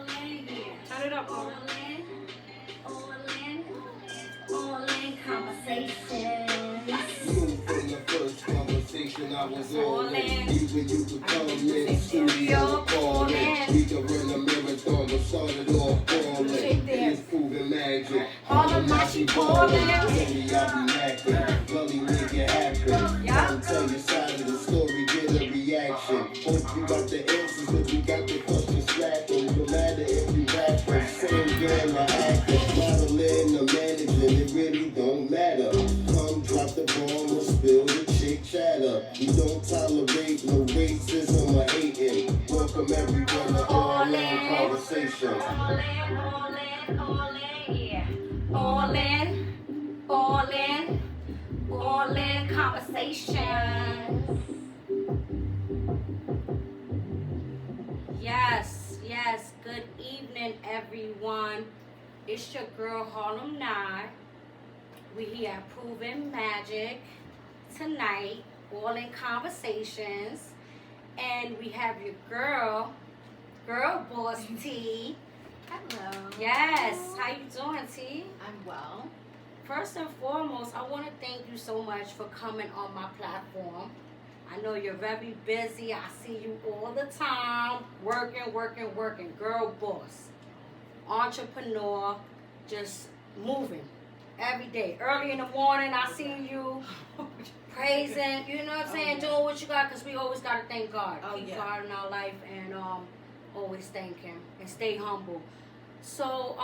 Turn it up, Mom. All in conversations. Knew from the first conversation I was all in. Even you could come in, studio calling. We could run a marathon, but started off falling. It's proven magic. All of my she ballin'. Baby, I be acting. Gully make it happen. Don't tell your side of the story, get a reaction. Hope you got the answers, but you got the question slapping. No matter if you rapping, same game or acting. Modeling or managing, it really don't matter. Come drop the bomb or spill the chick chatter. We don't tolerate no racism or hating. Welcome everyone to All In Conversation. Yeah. All in conversation. Yes, good evening, everyone. It's your girl, Harlem Nye. We here at Proven Magic tonight, all in conversations. And we have your girl boss T. Hello. Yes, how you doing, T? I'm well. First and foremost, I want to thank you so much for coming on my platform. I know you're very busy. I see you all the time, working. Girl boss, entrepreneur, just moving every day. Early in the morning, I see you praising, you know what I'm saying, doing what you got, because we always got to thank God. Keep God in our life and always thank Him and stay humble. So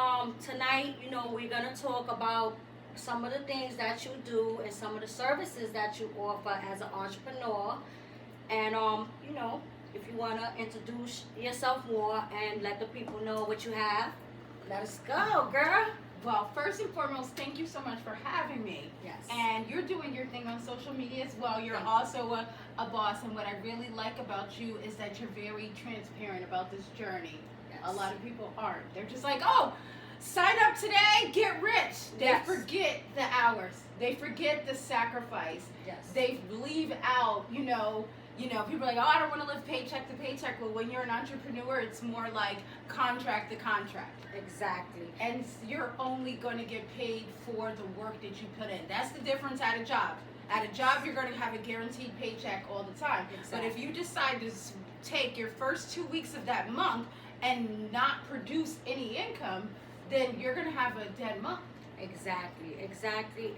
tonight, we're going to talk about some of the things that you do and some of the services that you offer as an entrepreneur. And, if you want to introduce yourself more and let the people know what you have, let us go, girl. Well, first and foremost, thank you so much for having me. Yes. And you're doing your thing on social media as well. You're also a boss. And what I really like about you is that you're very transparent about this journey. Yes. A lot of people aren't. They're just like, oh, sign up today, get rich. They forget the hours. They forget the sacrifice. Yes. They leave out, people are like, oh, I don't want to live paycheck to paycheck. Well, when you're an entrepreneur, it's more like contract to contract. Exactly. And you're only going to get paid for the work that you put in. That's the difference at a job. At a job, you're going to have a guaranteed paycheck all the time. Exactly. But if you decide to take your first 2 weeks of that month and not produce any income, then you're going to have a dead month. Exactly.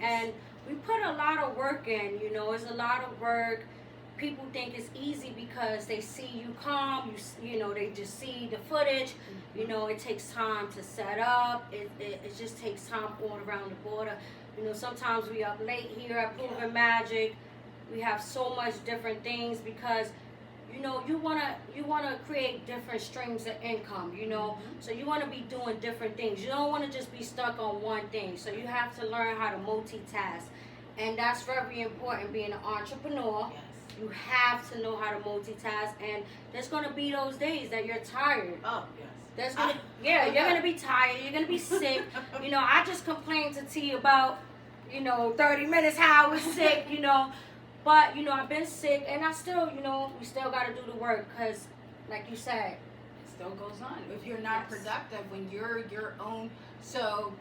And we put a lot of work in, it's a lot of work. People think it's easy because they see you come, they just see the footage. It takes time to set up. It just takes time all around the border. Sometimes we up late here at Proven Magic. We have so much different things because you wanna create different streams of income, So you wanna be doing different things. You don't wanna just be stuck on one thing. So you have to learn how to multitask. And that's very important being an entrepreneur. Yes. You have to know how to multitask, and there's gonna be those days that you're tired. Oh, yes. You're gonna be tired, you're gonna be sick. I just complained to T about, 30 minutes how I was sick, But, I've been sick, and I still, we still got to do the work because, like you said, It still goes on. If you're not productive, when you're your own, so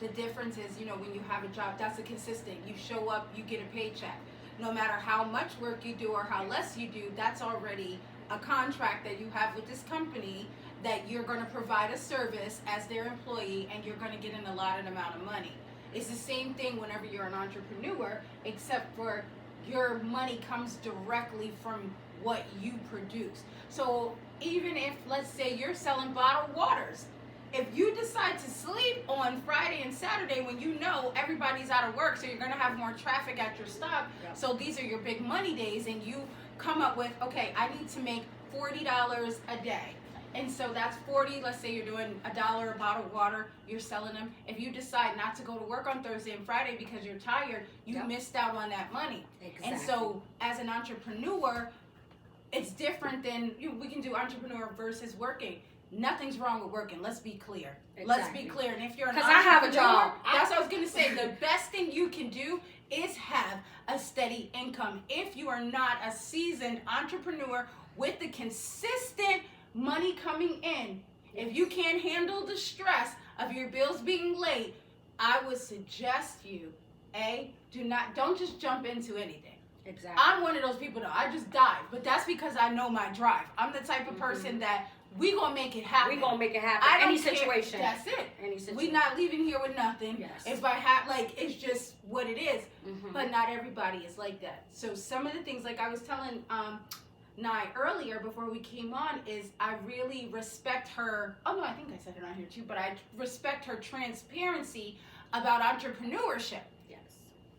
the difference is, when you have a job, that's a consistent. You show up, you get a paycheck. No matter how much work you do or how less you do, that's already a contract that you have with this company that you're going to provide a service as their employee and you're going to get an allotted amount of money. It's the same thing whenever you're an entrepreneur, except for your money comes directly from what you produce. So even if, let's say, you're selling bottled waters, if you decide to sleep on Friday and Saturday when you know everybody's out of work, so you're going to have more traffic at your stop, so these are your big money days, and you come up with, okay, I need to make $40 a day. And so that's 40, let's say you're doing $1 a bottle of water, you're selling them. If you decide not to go to work on Thursday and Friday because you're tired, you missed out on that money. Exactly. And so as an entrepreneur, it's different than, we can do entrepreneur versus working. Nothing's wrong with working. Let's be clear. Exactly. Let's be clear. And if you're an Because I have a job. That's what I was going to say. The best thing you can do is have a steady income. If you are not a seasoned entrepreneur with the consistent money coming in, If you can't handle the stress of your bills being late, I would suggest you, don't just jump into anything. Exactly. I'm one of those people that I just dive, but that's because I know my drive. I'm the type of person that we gonna make it happen. We gonna make it happen. I don't Any care. situation. That's it. Any situation. We not leaving here with nothing. Yes. If I it's just what it is. But not everybody is like that. So some of the things, like I was telling Nye earlier before we came on, is I really respect her. Oh no, I think I said it on here too. But I respect her transparency about entrepreneurship.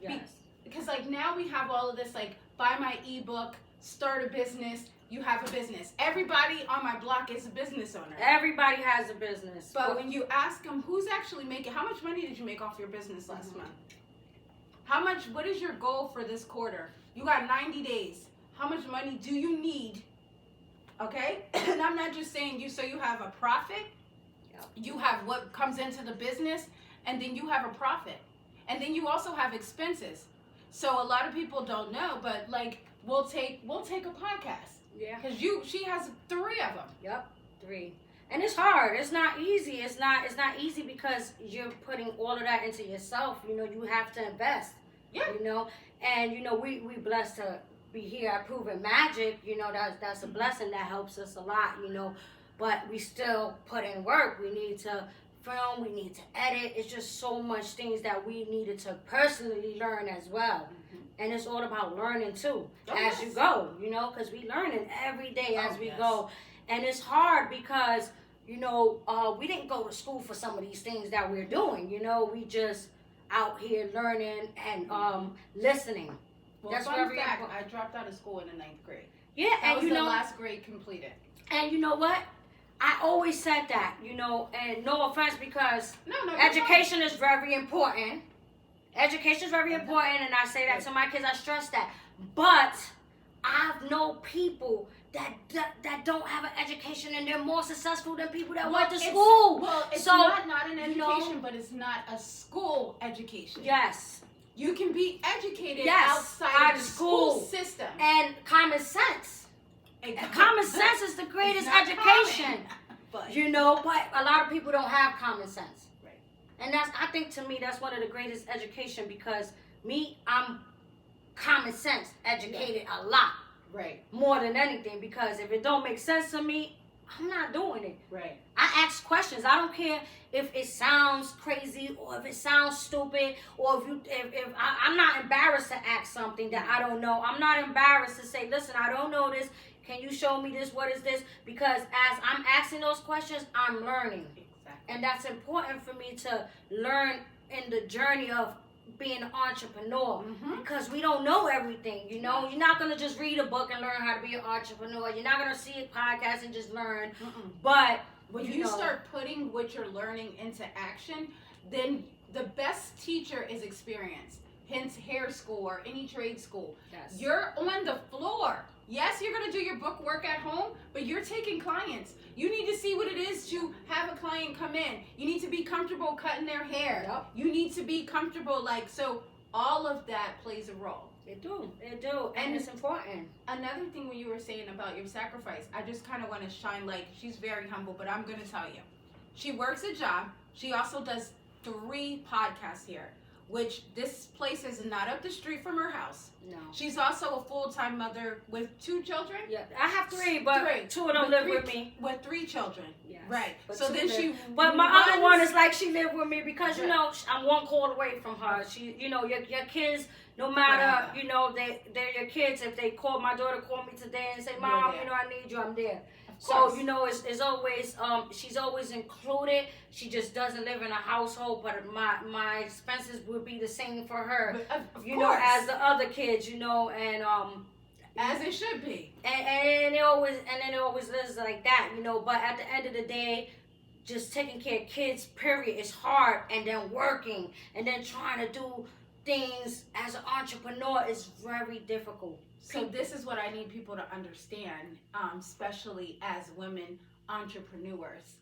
Yes. Because like now we have all of this, like buy my ebook, start a business. You have a business. Everybody on my block is a business owner. Everybody has a business. But when you ask them who's actually making, how much money did you make off your business last month? What is your goal for this quarter? You got 90 days. How much money do you need? Okay? And I'm not just saying you have a profit. Yep. You have what comes into the business, and then you have a profit. And then you also have expenses. So a lot of people don't know, but like we'll take a podcast. Yeah. Because she has 3 of them. Yep. 3. And it's hard. It's not easy. It's not easy because you're putting all of that into yourself. You know, you have to invest. Yeah. You know, and you know, we blessed to be here at Proven Magic. You know, that's a blessing that helps us a lot, you know. But we still put in work. We need to film, we need to edit. It's just so much things that we needed to personally learn as well. And it's all about learning too, as you go, you know, because we learning every day as we go. And it's hard because, you know, we didn't go to school for some of these things that we're doing. You know, we just out here learning and listening. Well, That's fun very fact, important. I dropped out of school in the 9th grade. Yeah, That and was you the know, last grade completed. and you know what? I always said that, you know, and no offense because No, education is very important. Education is very important, and I say that to my kids. I stress that. But I know people that don't have an education, and they're more successful than people that went to school. Well, it's so, not an you know, education, but it's not a school education. Yes. You can be educated Yes, outside of the school. school system. And common sense. And common sense is the greatest education. But You know, but a lot of people don't have common sense. Right. And I think to me, that's one of the greatest education because I'm common sense educated a lot. Right. More than anything, because if it don't make sense to me, I'm not doing it. Right. I ask questions. I don't care if it sounds crazy or if it sounds stupid or if I'm not embarrassed to ask something that I don't know. I'm not embarrassed to say, listen, I don't know this. Can you show me this? What is this? Because as I'm asking those questions, I'm learning. Exactly. And that's important for me to learn in the journey of being an entrepreneur because we don't know everything, you know. You're not going to just read a book and learn how to be an entrepreneur. You're not going to see a podcast and just learn. But when you start putting what you're learning into action, then the best teacher is experience. Hence hair school or any trade school. Yes. You're on the floor. Yes, you're going to do your book work at home, but you're taking clients. You need to see what it is to have a client come in. You need to be comfortable cutting their hair. Yep. You need to be comfortable, so all of that plays a role. It do. And it's important. Another thing when you were saying about your sacrifice, I just kind of want to shine light. She's very humble, but I'm going to tell you. She works a job. She also does 3 podcasts here, which this place is not up the street from her house. No. She's also a full-time mother with 2 children. Yeah, I have 3, but 2 of them live with me. With 3 children. Yes. Right. But So then she. But my other one is like she lived with me because you know I'm one call away from her. She, you know, your kids, no matter you know they're your kids. If they call, my daughter called me today and say, Mom, you know I need you. I'm there. So you know it's always she's always included. She just doesn't live in a household, but my expenses would be the same for her. Of you course. know, as the other kids, you know, and as it should be. And it always lives like that, you know. But at the end of the day, just taking care of kids, period, is hard. And then working and then trying to do things as an entrepreneur is very difficult. So this is what I need people to understand, especially as women entrepreneurs.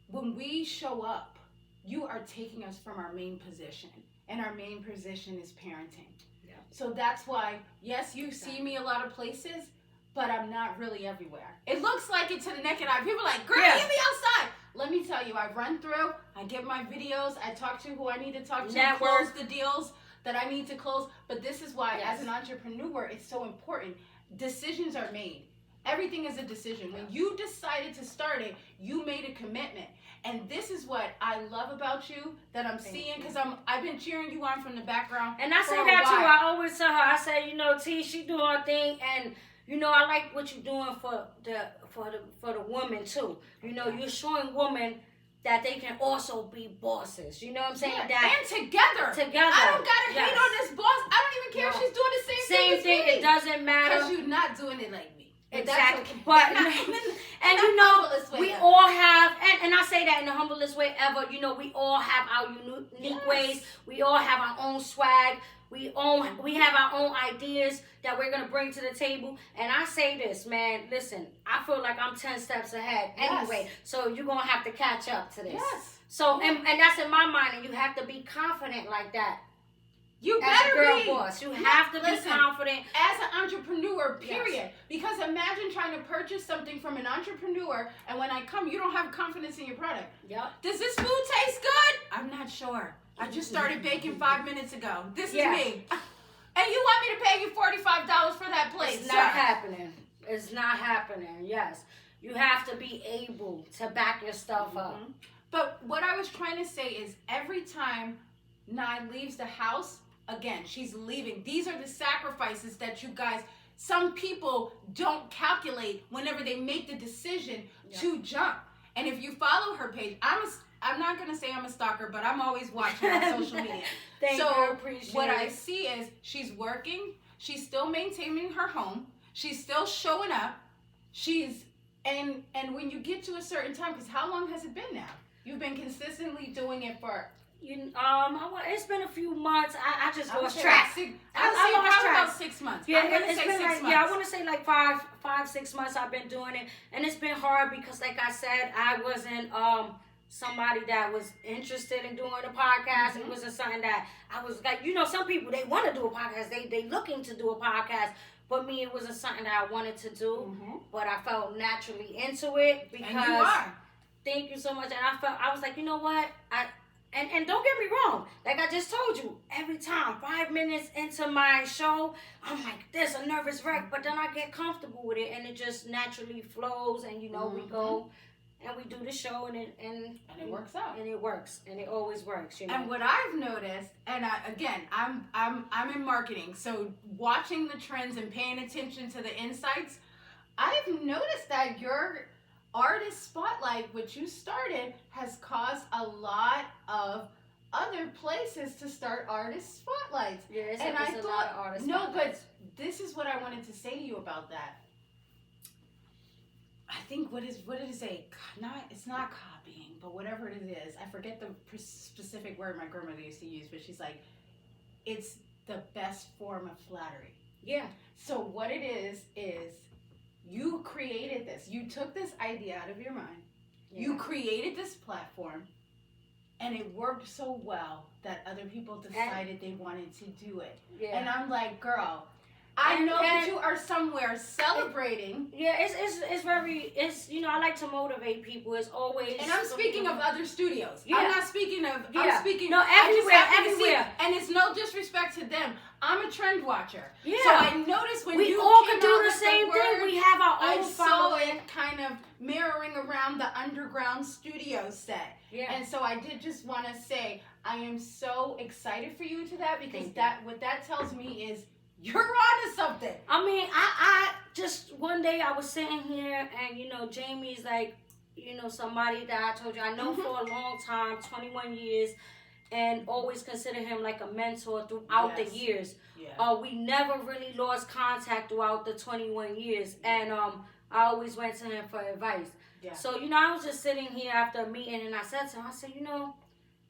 When we show up, you are taking us from our main position, and our main position is parenting. Yeah. So that's why, yes, you see me a lot of places, but I'm not really everywhere. It looks like it to the naked eye. People are like, girl, Yeah. you be outside. Let me tell you, I run through, I get my videos, I talk to who I need to talk to, Network. close the deals that I need to close. But this is why, Yes. as an entrepreneur, it's so important. Decisions are made. Everything is a decision. When you decided to start it, you made a commitment. And this is what I love about you that I'm seeing, because I've been cheering you on from the background. And I say for a that too. while. I always tell her, I say, you know, T, she do her thing, and you know, I like what you're doing for the women too. You know, you're showing women that they can also be bosses. You know what I'm saying? Yeah, That and together. I don't gotta Yes. hate on this boss. I don't even care No. if she's doing the same Same thing. as me. It doesn't matter. Because you're not doing it like me. And that's Exactly. okay. But And and the you know, humblest way we ever. all have, and I say that in the humblest way ever. You know, we all have our unique Yes. ways. We all have our own swag. We have our own ideas that we're gonna bring to the table. And I say this, man. Listen, I feel like I'm 10 steps ahead Yes. anyway. So you're gonna have to catch up to this. Yes. So and that's in my mind, and you have to be confident like that. You As a better girl be. boss, you have to Listen, be confident. as an entrepreneur, period. Yes. Because imagine trying to purchase something from an entrepreneur, and when I come, you don't have confidence in your product. Yep. Does this food taste good? I'm not sure. I just started baking 5 minutes ago. This Yeah. is me. And you want me to pay you $45 for that plate? It's sir? not happening. It's not happening. Yes. You have to be able to back your stuff up. Mhm. But what I was trying to say is every time Nye leaves the house, again, she's leaving. These are the sacrifices that you guys, some people don't calculate whenever they make the decision to jump. And if you follow her page, I'm not going to say I'm a stalker, but I'm always watching on social media. Thank So you. Appreciate what I it. see is she's working, she's still maintaining her home, she's still showing up, and when you get to a certain time, because how long has it been now? You've been consistently doing it for It's been a few months. I just I would lost say track. like six, I I would say lost probably track. about 6 months. Yeah, I'm gonna it's say been 6 like, months. yeah, I want to say like five, 6 months I've been doing it, and it's been hard because, like I said, I wasn't somebody that was interested in doing a podcast. It wasn't something that I was like, you know, some people they want to do a podcast, they looking to do a podcast, but me it wasn't something that I wanted to do, but I felt naturally into it because. And you are. Thank you so much, and I was like, you know what, And don't get me wrong, like I just told you, every time, 5 minutes into my show, I'm like, there's a nervous wreck, but then I get comfortable with it, and it just naturally flows, and you know, we go, and we do the show, and it works out. and it works, and it always works, you know. And what I've noticed, and I'm in marketing, so watching the trends and paying attention to the insights, I've noticed that your artist spotlight, which you started, has caused a lot of other places to start artist spotlights. Yeah, it's And a I lot of thought, artists. no, but this is what I wanted to say to you about that. I think what did it say? It's not copying, but whatever it is, I forget the specific word my grandmother used to use, but she's like, it's the best form of flattery. Yeah. So what it is you created this. You took this idea out of your mind. Yeah. You created this platform, and it worked so well that other people decided they wanted to do it. Yeah. And I'm like, girl, I know that you are somewhere celebrating. Yeah, it's very, you know, I like to motivate people. It's always. And I'm speaking of other studios. Yeah. I'm not speaking of, Yeah. I'm speaking. No, I just everywhere, happen to see- everywhere. and it's no disrespect to them. I'm a trend watcher. Yeah. So I noticed when we you all came can do out the with same word, thing. We have our I own saw following. it kind of mirroring around the underground studio set. Yeah. And so I did just want to say I am so excited for you to that, because Thank what that tells me is you're onto something. I mean, I just one day I was sitting here and, you know, Jamie's like, you know, somebody that I told you I know for a long time, 21 years, and always consider him like a mentor throughout Yes. the years. Yeah. We never really lost contact throughout the 21 years, and I always went to him for advice. Yeah. So, you know, I was just sitting here after a meeting, and I said to him, I said, you know,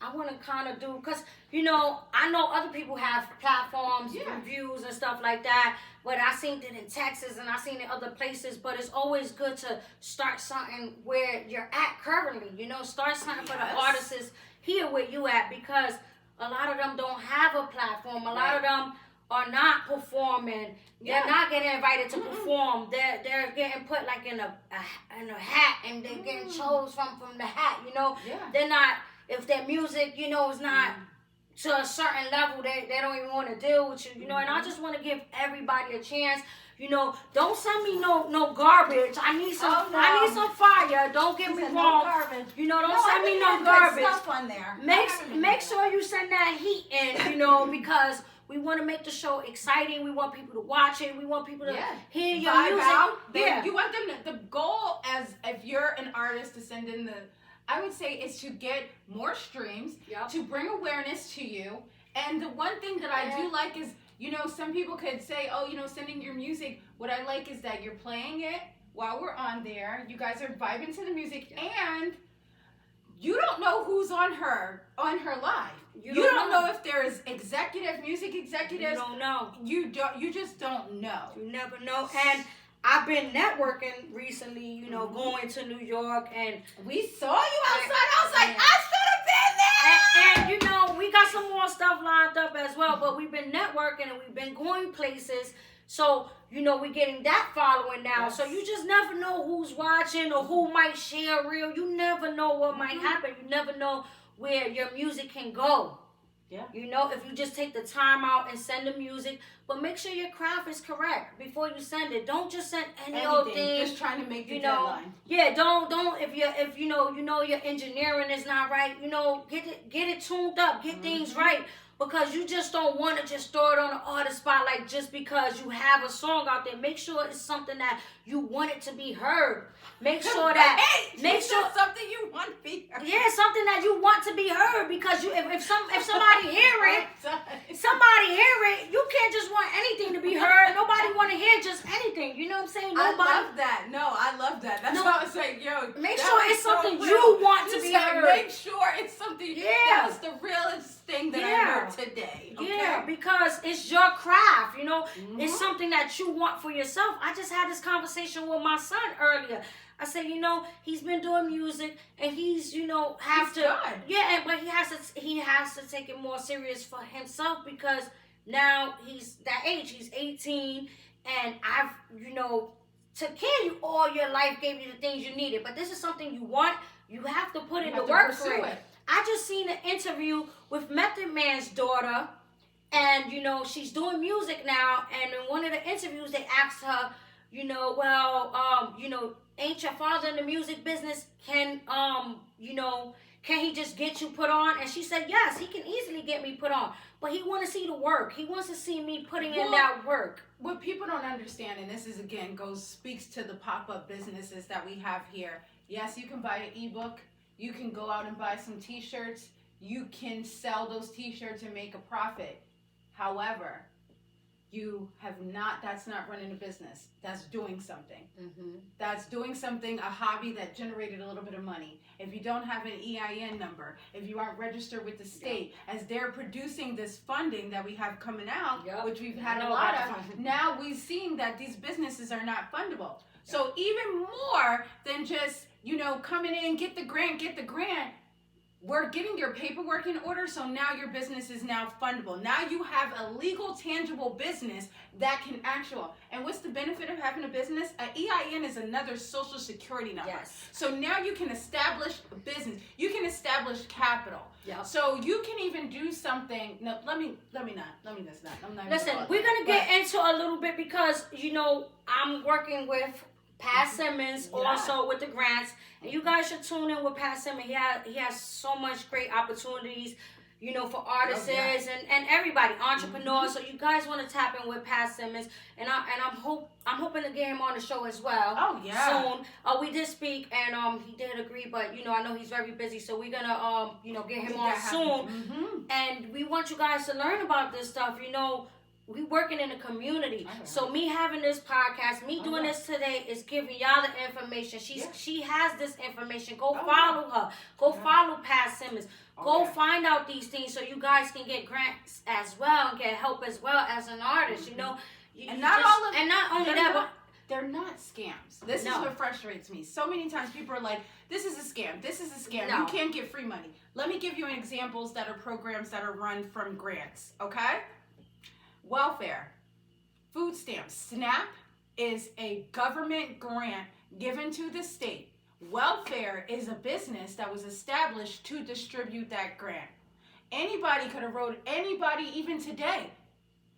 I want to kind of do, because, you know, I know other people have platforms, Yeah. reviews and stuff like that, but I seen it in Texas and I seen it other places, but it's always good to start something where you're at currently, you know, start something for the Yes. artists here where you at, because a lot of them don't have a platform. A lot of them are not performing. Yeah. They're not getting invited to perform. They're getting put like in a hat, and they're getting chose from the hat. You know, Yeah. they're not. If their music, you know, is not to a certain level, they don't even want to deal with you. You know, and I just want to give everybody a chance. You know, don't send me no garbage. I need some. Oh, no. I need some fire. Don't get me Said wrong. no garbage. You know, don't No, send I me think no there's good garbage. stuff on there. Make sure you send that heat in, you know, because we want to make the show exciting. We want people to watch it. We want people to hear your Vibe music. out. Yeah. You want them to, the goal as if you're an artist to send in I would say is to get more streams, Yep. to bring awareness to you. And the one thing that I do like is, you know, some people could say, oh, you know, sending your music. What I like is that you're playing it while we're on there. You guys are vibing to the music, and you don't know who's on her live. You don't know if there's music executives. You don't know. You just don't know. You never know. And I've been networking recently, you know, going to New York, and We saw you outside. I was like, I should have been there. and you know, we got some more stuff lined up as well, but we've been networking and we've been going places. So, you know, we're getting that following now. Yes. So you just never know who's watching or who might share a reel. You never know what might happen. You never know where your music can go. Yeah. You know, if you just take the time out and send the music, but make sure your craft is correct before you send it. Don't just send any old thing. Just trying to make the You know, deadline. yeah, don't if you know your engineering is not right, you know, get it tuned up, get things right, because you just don't want to just throw it on the artist spotlight just because you have a song out there. Make sure it's something that you want it to be heard. Make sure that make sure something you want to be heard. yeah, something that you want to be heard, because you if somebody hear it, you can't just want anything to be heard. Nobody want to hear just anything. You know what I'm saying? I Nobody. love that. No, I love that. That's No. why I was like, yo. Make that sure was it's so something real. you want to You be said heard. Make sure it's something. Yeah. That was the realest thing that I Yeah. heard today. Okay? Yeah, because it's your craft, you know. It's something that you want for yourself. I just had this conversation with my son earlier. I said, you know, he's been doing music, and he's, you know, He's good. yeah, but he has to take it more serious for himself, because now he's that age. He's 18, and I've, you know, took care of you all your life, gave you the things you needed. But this is something you want. You have to put in the work for it. I just seen an interview with Method Man's daughter, and you know, she's doing music now. And in one of the interviews, they asked her, you know, well, you know, ain't your father in the music business? Can you know, can he just get you put on? And she said, yes, he can easily get me put on, but he want to see the work. He wants to see me putting in that work. What people don't understand, and this is again speaks to the pop-up businesses that we have here. Yes, you can buy an ebook. You can go out and buy some t-shirts. You can sell those t-shirts and make a profit. However, that's not running a business. That's doing something. That's doing something, a hobby that generated a little bit of money. If you don't have an EIN number, if you aren't registered with the state, as they're producing this funding that we have coming out, which we've had a lot of, now we've seen that these businesses are not fundable. So even more than just, you know, coming in, get the grant, we're getting your paperwork in order, so now your business is now fundable. Now you have a legal, tangible business that can actual. And what's the benefit of having a business? An EIN is another social security number. Yes. So now you can establish a business. You can establish capital. Yep. So you can even do something. No, let me not. I'm not. Listen, we're gonna get into a little bit, because you know I'm working with Pat Simmons also with the grants, and you guys should tune in with Pat Simmons. He has so much great opportunities, you know, for artists and everybody, entrepreneurs. So you guys want to tap in with Pat Simmons, and I'm hoping to get him on the show as well. Oh yeah. Soon. We did speak, and he did agree, but you know, I know he's very busy, so we're gonna you know, get him on soon. And we want you guys to learn about this stuff. You know, we working in a community. So me having this podcast, me doing this today is giving y'all the information. She has this information. Go follow her. Go follow Pat Simmons. Go find out these things so you guys can get grants as well and get help as well as an artist. You know, not only that, but they're not scams. This is what frustrates me. So many times people are like, this is a scam. This is a scam. No. You can't get free money. Let me give you examples that are programs that are run from grants, okay? welfare, food stamps. SNAP is a government grant given to the state. Welfare is a business that was established to distribute that grant. Anybody could have wrote anybody even today.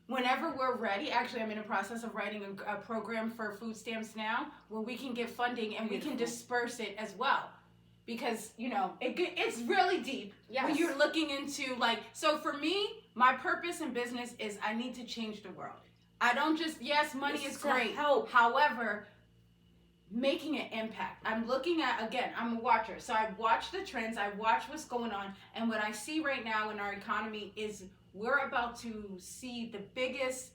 Whenever we're ready, actually I'm in the process of writing a program for food stamps now where we can get funding and we can disperse it as well. Because, you know, it's really deep. Yes. When you're looking into like, so for me, my purpose in business is I need to change the world. I don't just, yes, money It's is to great. help. However, making an impact. I'm looking at, again, I'm a watcher. So I watch the trends, I watch what's going on. And what I see right now in our economy is we're about to see the biggest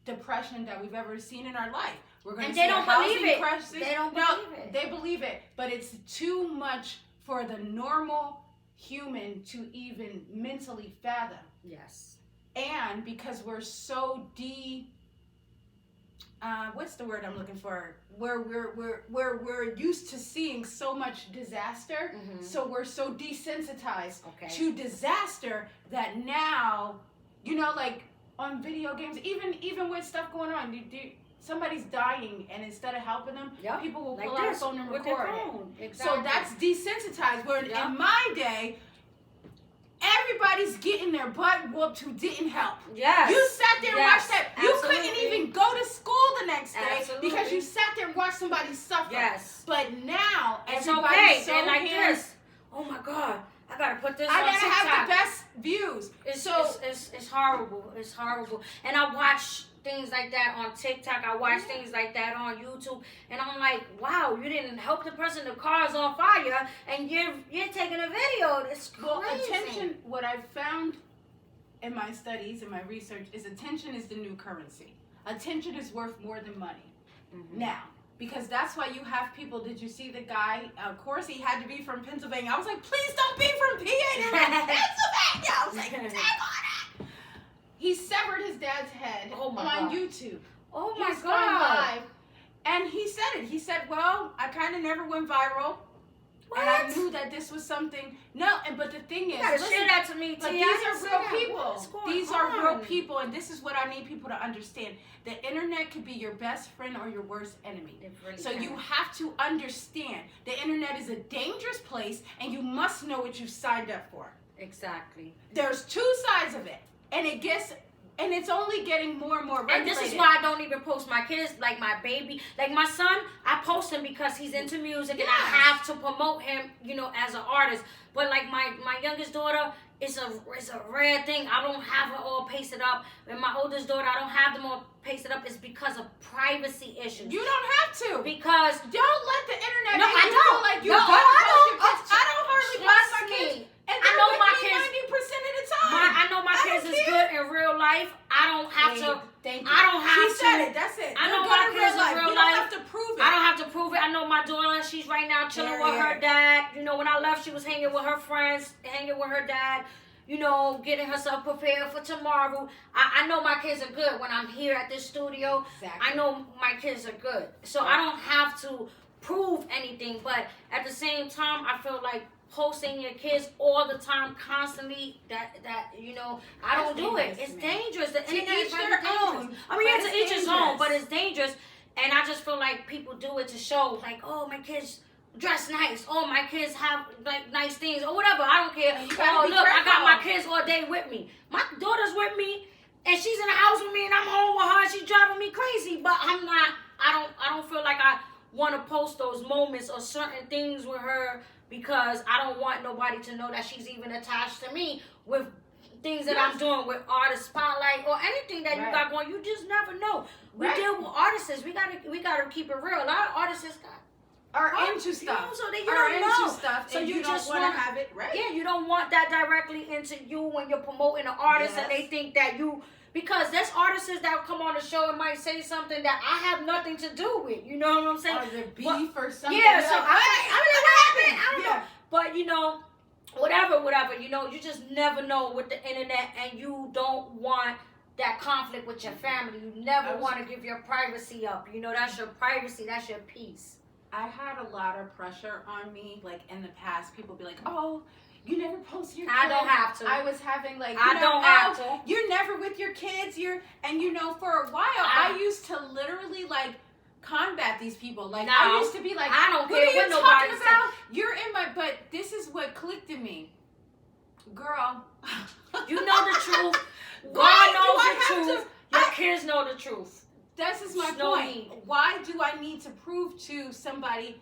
depression that we've ever seen in our life. We're going to And see they a don't housing believe it. crisis. They don't No, believe it. they believe it, but it's too much for the normal human to even mentally fathom. Yes. And because we're so what's the word I'm looking for? We're used to seeing so much disaster, so we're so desensitized to disaster that now, you know, like on video games, even with stuff going on, somebody's dying, and instead of helping them, people will pull out a phone and record it. Exactly. So that's desensitized. Where in my day, everybody's getting their butt whooped who didn't help. Yes. You sat there and watched that. You Absolutely. couldn't even go to school the next day Absolutely. because you sat there and watched somebody suffer. Yes. But now, It's everybody's okay. so They're like hands- this. Oh my God. I gotta put this I on gotta TikTok. have the best views. It's horrible. It's horrible. And I watch things like that on TikTok. I watch things like that on YouTube. And I'm like, wow, you didn't help the person. The car's on fire, and you're taking a video. It's crazy. Well, attention, what I've found in my studies and my research is attention is the new currency. Attention is worth more than money. Now, because that's why you have people, did you see the guy? Of course, he had to be from Pennsylvania. I was like, please don't be from PA, you're from Pennsylvania. I was like, tag on it. He severed his dad's head Oh my on God. YouTube. Oh He my was going God. live, and he said it. He said, well, I kind of never went viral. What? And I knew that this was something. No, but the thing is, You gotta listen, share that to me, but T. these I are didn't see real that. people. What's going These are real on? people, and this is what I need people to understand. The internet could be your best friend or your worst enemy. It really So can. you have to understand the internet is a dangerous place, and you must know what you signed up for. Exactly. There's two sides of it, and it's only getting more and more regulated. And this is why I don't even post my kids, like my baby. Like my son, I post him because he's into music and I have to promote him, you know, as an artist. But like my youngest daughter, it's a rare thing. I don't have her all pasted up. And my oldest daughter, I don't have them all pasted up. It's because of privacy issues. You don't have to. Because Don't let the internet No, make I you don't. feel like you No, don't I post don't. your kids. I don't hardly post Trust my kids. me. And I know my they're kids- with me 90% of the time. I know my I kids don't is care. good in real life. I don't have to. Thank you. I don't have She to. said it. That's it. I know They're my good in kids in life. real You life. don't have to prove it. I don't have to prove it. I know my daughter, she's right now chilling with her dad. You know, when I left, she was hanging with her friends, hanging with her dad, you know, getting herself prepared for tomorrow. I know my kids are good when I'm here at this studio. Exactly. I know my kids are good. So I don't have to prove anything. But at the same time, I feel like posting your kids all the time, constantly, that you know, I don't do it. It's dangerous. The internet is each very their dangerous. own, I mean, but it's it's to each his own, dangerous. but it's dangerous. And I just feel like people do it to show, like, oh, my kids dress nice. Oh, my kids have like nice things or whatever. I don't care. You gotta Oh, be look, I got my careful. kids all day with me. My daughter's with me, and she's in the house with me, and I'm home with her. And she's driving me crazy, but I'm not. I don't feel like I want to post those moments or certain things with her because I don't want nobody to know that she's even attached to me with things that I'm doing with Artist Spotlight or anything that you got going. You just never know. We deal with artists. We gotta keep it real. A lot of artists Are Oh, into stuff. you know, so they- you are don't into know. stuff, So and you you don't just want to wanna- have it right. Yeah, you don't want that directly into you when you're promoting an artist and they think that you, because there's artists that come on the show and might say something that I have nothing to do with. You know what I'm saying? Or the beef But- or something. Yeah, You're so like, I mean, what happened? I don't Yeah. know. But you know, whatever, you know, you just never know with the internet, and you don't want that conflict with your family. You never want to give your privacy up. You know, that's your privacy, that's your peace. I had a lot of pressure on me, like in the past. People be like, "Oh, You never post your I kids. don't have to. I was having like, I don't have to. You're never with your kids. And for a while, I used to literally like combat these people. Like, No, I used to be like, I don't what care are you what talking nobody about? You're in my, but this is what clicked in me. Girl. You know the truth. Why God do knows I the have truth. to- Your kids know the truth. This is my No point. need. Why do I need to prove to somebody,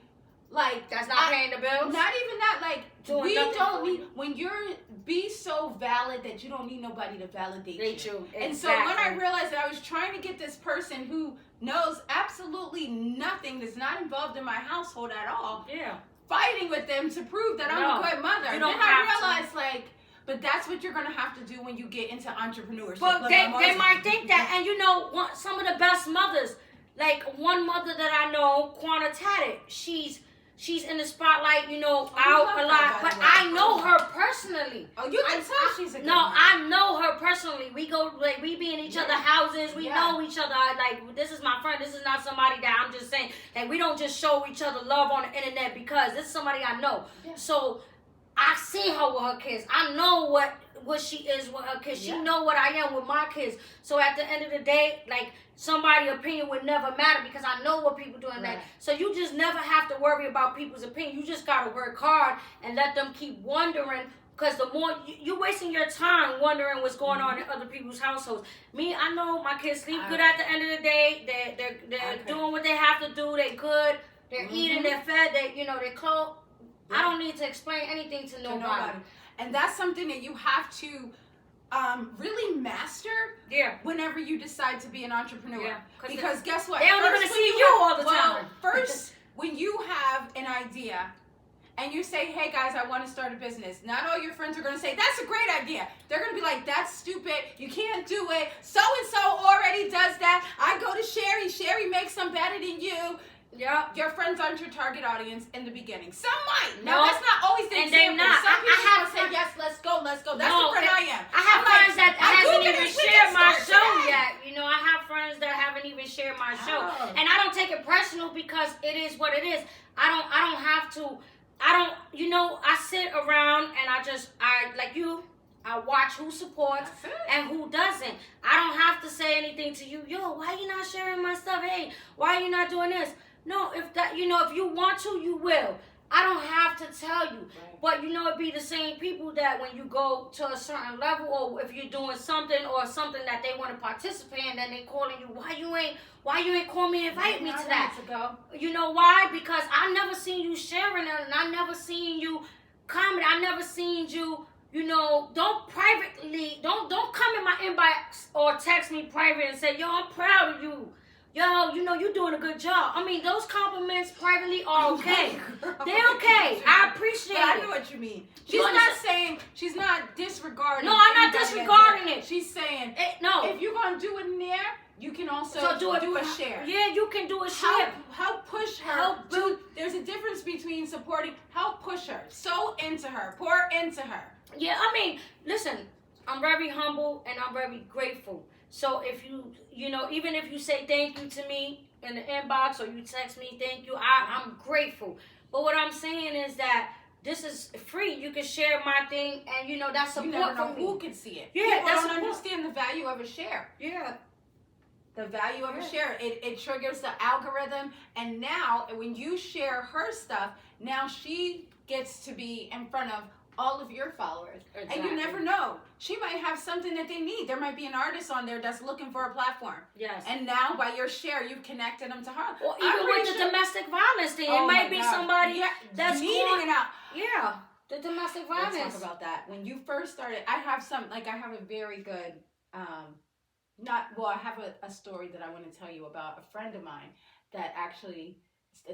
like, That's not paying the bills. not even that, like, Doing we nothing don't for need, you. when you're, be so valid that you don't need nobody to validate They you. true. And so when I realized that I was trying to get this person who knows absolutely nothing, that's not involved in my household at all, Yeah. fighting with them to prove that I'm No, a good mother. you Then don't I have to. realized, like, but that's what you're gonna have to do when you get into entrepreneurship. But Look, they I'm always- might think that, and you know, some of the best mothers, like one mother that I know, Quanta Tatted, she's in the spotlight, you know, I out love a her, lot. by But the way. I know her personally. Oh, you can tell she's a good No, mother. I know her personally. We go, like, we be in each other's houses. We Yeah. know each other. Like, this is my friend. This is not somebody that I'm just saying. Like, we don't just show each other love on the internet because this is somebody I know. Yeah. So, I see her with her kids. I know what she is with her kids. She Yeah. know what I am with my kids. So, at the end of the day, like, somebody's opinion would never matter because I know what people do in that. Right. So you just never have to worry about people's opinion. You just gotta work hard and let them keep wondering. Because the more you're wasting your time wondering what's going on in other people's households. Me, I know my kids sleep good at the end of the day. They're doing what they have to do. They're good. They're eating. They're fed. They're clothed. I don't need to explain anything to nobody. And that's something that you have to really master whenever you decide to be an entrepreneur. Yeah, because guess what? They don't First, even when see you all the well, time. First, when you have an idea and you say, hey guys, I want to start a business, not all your friends are going to say, that's a great idea. They're going to be like, that's stupid. You can't do it. So-and-so already does that. I go to Sherry. Sherry makes some better than you. Yeah. Your friends aren't your target audience in the beginning. Some might. No. Now, that's not always the And they example. not. Some I people have will say, yes, let's go. That's No, the friend I am. I have I'm like, friends that I hasn't Googled even it, we shared can my start show today. yet. I have friends that haven't even shared my show. Oh. And I don't take it personal because it is what it is. I don't have to. I sit around and I watch who supports That's it. and who doesn't. I don't have to say anything to you. Yo, why you not sharing my stuff? Hey, why you not doing this? No, if you want to, you will. I don't have to tell you. But it'd be the same people that when you go to a certain level, or if you're doing something or something that they want to participate in, then they calling you, why you ain't call me and invite me to that? You know why? Because I never seen you sharing it, and I never seen you comment. I never seen you, don't come in my inbox or text me private and say, yo, I'm proud of you. Yo, you're doing a good job. I mean, those compliments privately are okay. They're okay. I appreciate But I it. know what you mean. You She's not disregarding. No, I'm not anybody disregarding that's it. there. She's saying, No. if you're going to do it in there, you can also So do a share. Yeah, you can do a share. Help push her. Help build- There's a difference between supporting. Help push her. Sow into her. Pour into her. Yeah, I mean, listen, I'm very humble and I'm very grateful. So if even if you say thank you to me in the inbox or you text me thank you, I'm grateful. But what I'm saying is that this is free. You can share my thing, and that's support You never know from me. who can see it. Yeah, People that's don't support. understand the value of a share. Yeah. The value of a share. It triggers the algorithm, and now when you share her stuff, now she gets to be in front of all of your followers. And you Exactly. never know. She might have something that they need. There might be an artist on there that's looking for a platform. Yes. And now by your share, you've connected them to her. Or I'm even pretty with the sure- domestic violence thing, Oh it might my be God. somebody that's needing going it out. Yeah, the domestic Let's violence. talk about that. When you first started, I have a very good, I have a story that I want to tell you about a friend of mine that actually,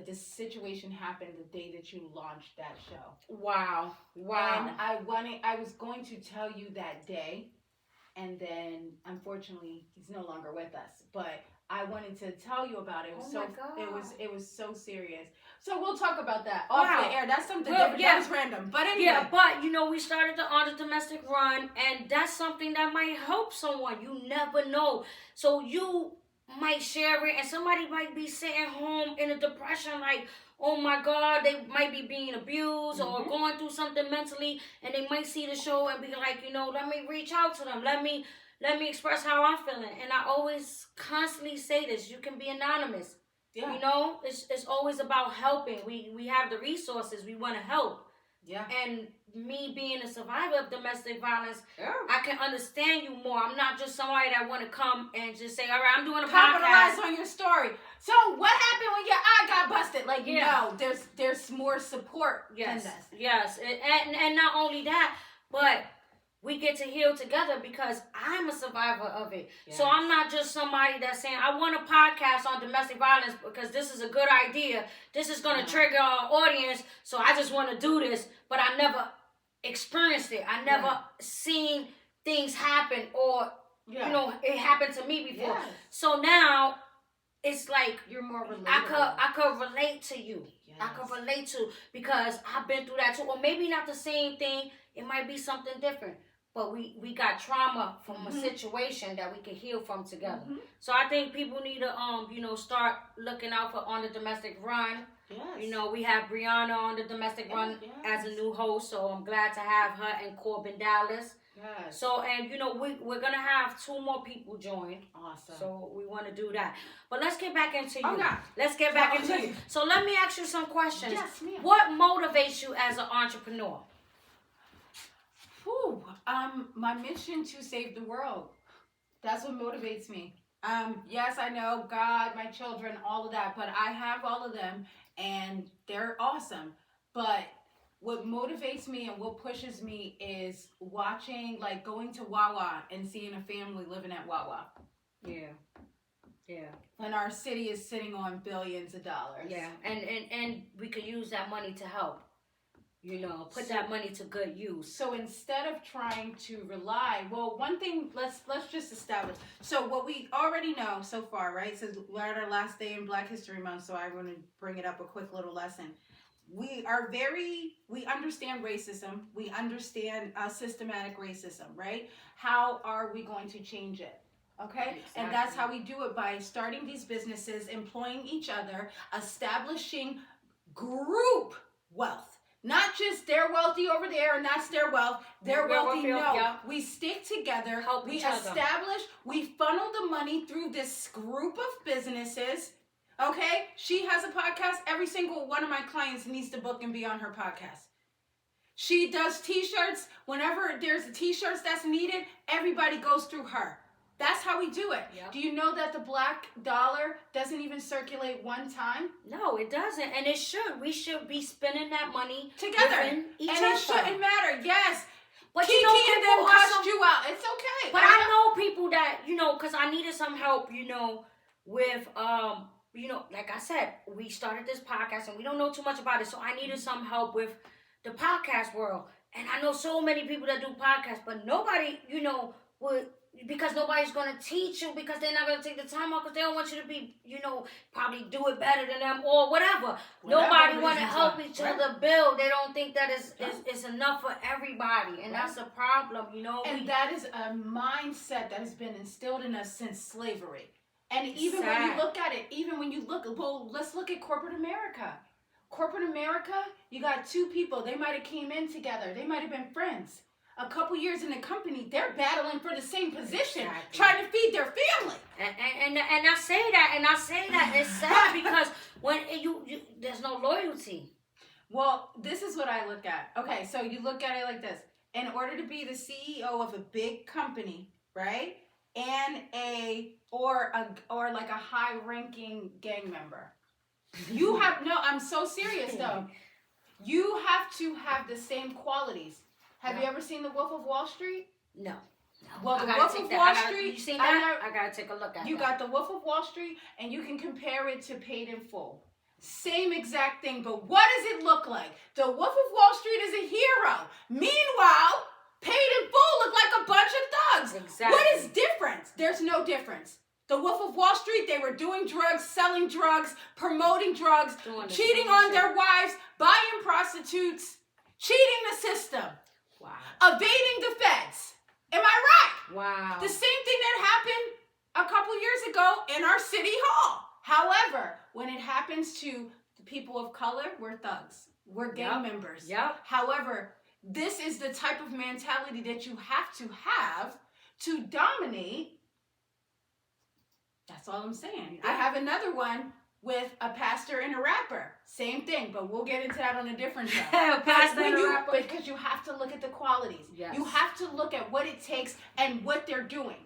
this situation happened the day that you launched that show. Wow. And I was going to tell you that day, and then unfortunately he's no longer with us. But I wanted to tell you about it. It was Oh my God. it was so serious. So we'll talk about that Wow. off the air. That's something Well, different. yeah. That was random. But anyway. Yeah, but we started on the domestic run, and that's something that might help someone. You never know. So might share it, and somebody might be sitting home in a depression, like, oh my God, they might be being abused or going through something mentally, and they might see the show and be like, let me reach out to them. Let me express how I'm feeling. And I always constantly say this: you can be anonymous. Yeah. It's always about helping. We have the resources. We want to help. Yeah. And me being a survivor of domestic violence, Yeah. I can understand you more. I'm not just somebody that want to come and just say, all right, I'm doing a Capitalize podcast. on your story. So what happened when your eye got busted? Like, no, there's more support than this. Yes. And not only that, but we get to heal together because I'm a survivor of it. Yes. So I'm not just somebody that's saying, I want a podcast on domestic violence because this is a good idea. This is going to trigger our audience. So I just want to do this. But I never experienced it. I never seen things happen or, it happened to me before. Yes. So now it's like, You're more relatable. I could relate to you. Yes. I could relate to, because I've been through that too. Or maybe not the same thing. It might be something different. But we got trauma from a situation that we can heal from together. So I think people need to start looking out for On the Domestic Run. Yes. We have Brianna on the Domestic Run as a new host, so I'm glad to have her and Corbin Dallas. Yes. So, and we're gonna have 2 more people join. Awesome. So we want to do that. But let's get back into you. Okay. Let's get back into you. So let me ask you some questions. Yes, ma'am. What motivates you as an entrepreneur? My mission to save the world. That's what motivates me. Yes, I know God, my children, all of that, but I have all of them and they're awesome. But what motivates me and what pushes me is watching, like going to Wawa and seeing a family living at Wawa. Yeah. And our city is sitting on billions of dollars. Yeah. And we could use that money to help. Put that money to good use. So instead of trying to rely, one thing, let's just establish. So what we already know so far, right? So we're at our last day in Black History Month, so I want to bring it up a quick little lesson. We understand racism. We understand systematic racism, right? How are we going to change it? Okay? Exactly. And that's how we do it, by starting these businesses, employing each other, establishing group wealth. Not just they're wealthy over there and that's their wealth. They're wealthy. No, yeah. We stick together. Help we each other. establish. We funnel the money through this group of businesses. Okay? She has a podcast. Every single one of my clients needs to book and be on her podcast. She does t-shirts. Whenever there's t-shirts that's needed, everybody goes through her. That's how we do it. Yep. Do you know that the black dollar doesn't even circulate one time? No, it doesn't. And it should. We should be spending that money Together. within each And other. it shouldn't matter. Yes. But Kiki and them people are cussed you out. It's okay. But I know people that, because I needed some help, with, like I said, we started this podcast and we don't know too much about it. So I needed some help with the podcast world. And I know so many people that do podcasts, but nobody, would, because nobody's going to teach you, because they're not going to take the time out, because they don't want you to be, probably do it better than them or whatever. Nobody want to help each other build. They don't think that it's enough for everybody. And that's a problem, And that is a mindset that has been instilled in us since slavery. And even when you look at it, let's look at corporate America. Corporate America, you got 2 people. They might have came in together. They might have been friends. A couple years in the company, they're battling for the same position, trying to feed their family. And I say that, it's sad because when you there's no loyalty. Well, this is what I look at. Okay, so you look at it like this. In order to be the CEO of a big company, right? And or like a high-ranking gang member. I'm so serious though. You have to have the same qualities. Have you ever seen The Wolf of Wall Street? No. Well, The Wolf of Wall Street. You seen that? I gotta take a look at it. You got The Wolf of Wall Street, and you can compare it to Paid in Full. Same exact thing, but what does it look like? The Wolf of Wall Street is a hero. Meanwhile, Paid in Full look like a bunch of thugs. Exactly. What is difference? There's no difference. The Wolf of Wall Street, they were doing drugs, selling drugs, promoting drugs, cheating on their wives, buying prostitutes, cheating the system. Wow. Evading the feds. Am I right? Wow. The same thing that happened a couple years ago in our city hall. However, when it happens to the people of color, we're thugs. We're gang members. Yep. However, this is the type of mentality that you have to dominate. That's all I'm saying. I have another one with a pastor and a rapper. Same thing, but we'll get into that on a different show. Pastor and a rapper. Because you have to look at the qualities. Yes. You have to look at what it takes and what they're doing.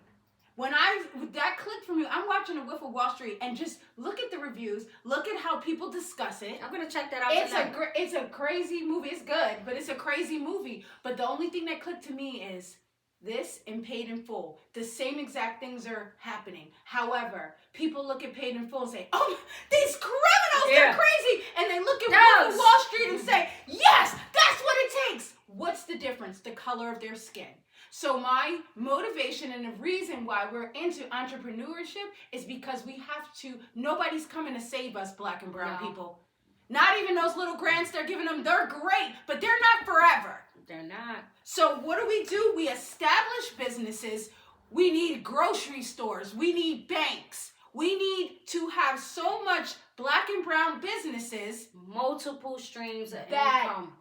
When that clicked from you, I'm watching A Wolf of Wall Street and just look at the reviews, look at how people discuss it. I'm gonna check that out. It's a crazy movie. It's good, but it's a crazy movie. But the only thing that clicked to me is this and Paid in Full. The same exact things are happening. However, people look at Paid in Full and say, "Oh, these criminals, they're crazy," and they look at Wolf of Wall Street and say, "Yes, that's what it takes." What's the difference? The color of their skin. So my motivation and the reason why we're into entrepreneurship is because we have to, nobody's coming to save us, black and brown people. Not even those little grants they're giving them, they're great, but they're not forever. They're not. So what do? We establish businesses. We need grocery stores. We need banks. We need to have so much black and brown businesses. Multiple streams of that income.